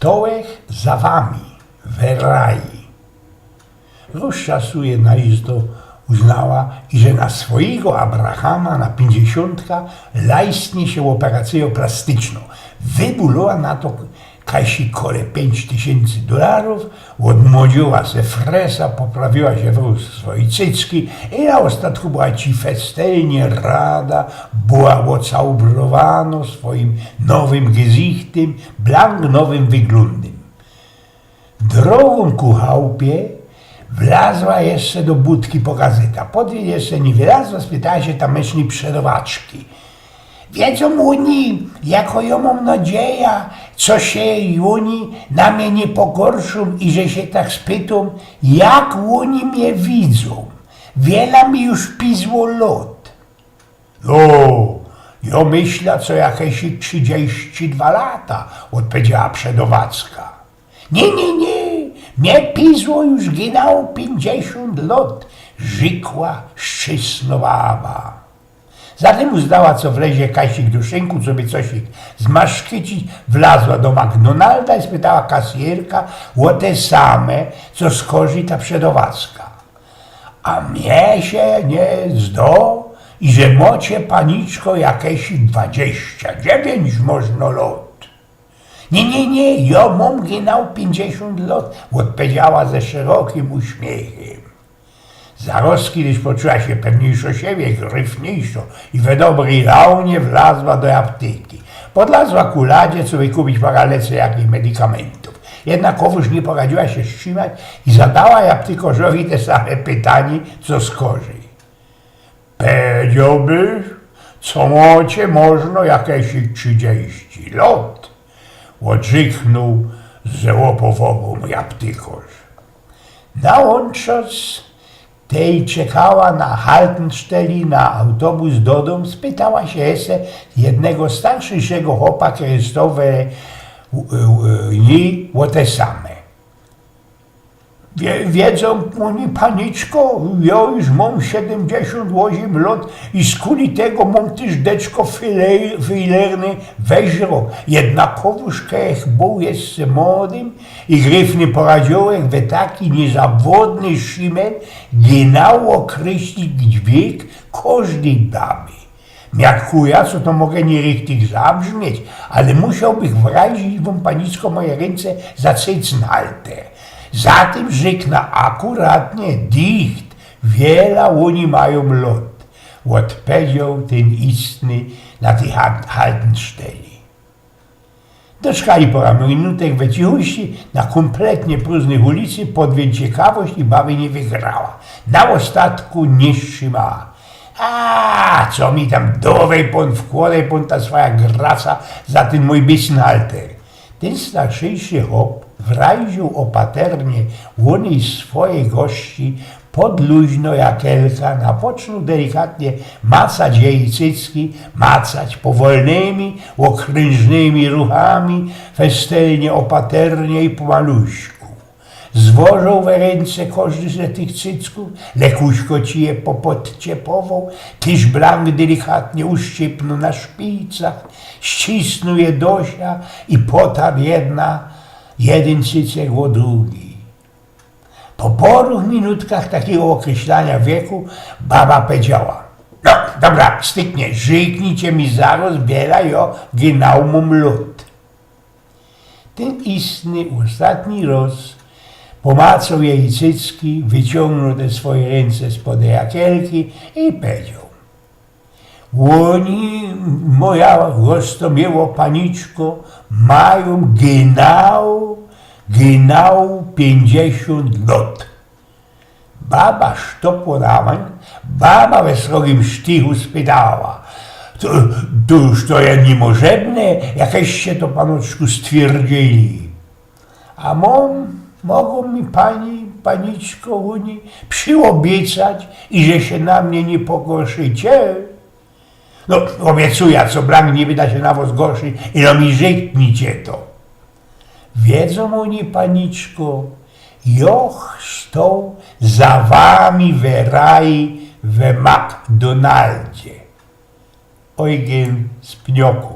stołek za wami, w rai. Rozczasuje naizdo uznała, i że na swojego Abrahama na 50 lajstnie się operację plastyczną. Wybulowa na to kajsi kole $5000, odmłodziła se fresa, poprawiła się w swojej cycki i na ostatku była ci festelnie rada, była ocałbrowano swoim nowym gezichtem, blank nowym wyglądem. Drogą ku chałupie wlazła jeszcze do budki po gazetę. Potem jeszcze nie wylazła, spytała się tamecznej przerowaczki. Wiedzą oni, jako ja mam nadzieję, co się oni na mnie nie pogorszą i że się tak spytą, jak oni mnie widzą. Wiele mi już pisło lot. No, ja myślę, co jakieś 32 lata, odpowiedziała przedowacka. Nie, mnie pisło już ginęło 50 lat, rzekła szczysnowawa. Zatem uznała, co wlezie Kasik do szynku, żeby coś zmaszkycić, wlazła do McDonalda i spytała kasjerka o te same, co skorzy ta przedowacka. A mnie się nie zdo, i że mocie paniczko jakieś 29 można lot. Nie, ja mam ginał 50 lat, odpowiedziała ze szerokim uśmiechem. Zaraz kiedyś poczuła się pewniejszo o siebie, gryfniejszo i we dobrej launie wlazła do apteki. Podlazła ku ladzie, co wykupić paralece jakichś medykamentów. Jednakowoż nie poradziła się wstrzymać i zadała aptekarzowi te same pytanie, co skorzy. Powiedziałbyś, co macie można jakieś 30 lat? Odrzeknął zełopowogą aptekarz. Nałączas tej czekała na Haltensteli na autobus do domu, spytała się jeszcze jednego starszego chłopa, który stał jej o te same. Wiedzą oni, paniczko, ja już mam 78 lat i z kuli tego mam też deczko filerny weźro. Jednakowoż jak był jeszcze młodym i gryfny poradziłek we taki niezawodny szimel, ginał określić wiek każdej baby. Miarkuja, co to mogę nie richtig zabrzmieć, ale musiałbych wyrazić wam, paniczko, moje ręce za cycnalter. Zatem rzekna akuratnie dicht, wiele oni mają lot, odpowiedział ten istny na tej Haltensteli. Doczekali parę minutek we cichości, na kompletnie próżnej ulicy, podwień ciekawość i baby nie wygrała. Na ostatku nie trzymała. A co mi tam dowej pan, wkładaj pan ta swoja graca za ten mój bisnalter. Ten starszejszy chłop wraził opaternie łonej swojej gości podluźno jak elka, napoczął delikatnie macać jej cycki, macać powolnymi, okrężnymi ruchami, festelnie, opaternie i pomaluśku. Złożył we ręce każdy z tych cycków, lekuśko ci je popodciepował, tyż blank delikatnie uszczypnął na szpicach, ścisnął je dosia i potarł jeden cycek o drugi. Po paru minutkach takiego określania wieku baba powiedziała: no dobra, styknie, żyknijcie mi zaraz, wiele ja ginał mam lot. Ten istny ostatni raz pomacał jej cycki, wyciągnął te swoje ręce spod jakielki i powiedział: oni, moja gostomiło paniczko, mają ginał 50 lat. Baba sztopła baba we srogim sztychu spytała: to już to jest niemożebne, jakieś się to panoczku stwierdzili. A mogą mi paniczko, oni przyobiecać i że się na mnie nie pogorszycie? No, obiecuję, co blank nie wyda się na was gorszy i no mi rzeknijcie to. Wiedzą oni, paniczko, joch stał za wami w raju w McDonaldzie. Eugen z Pnioku.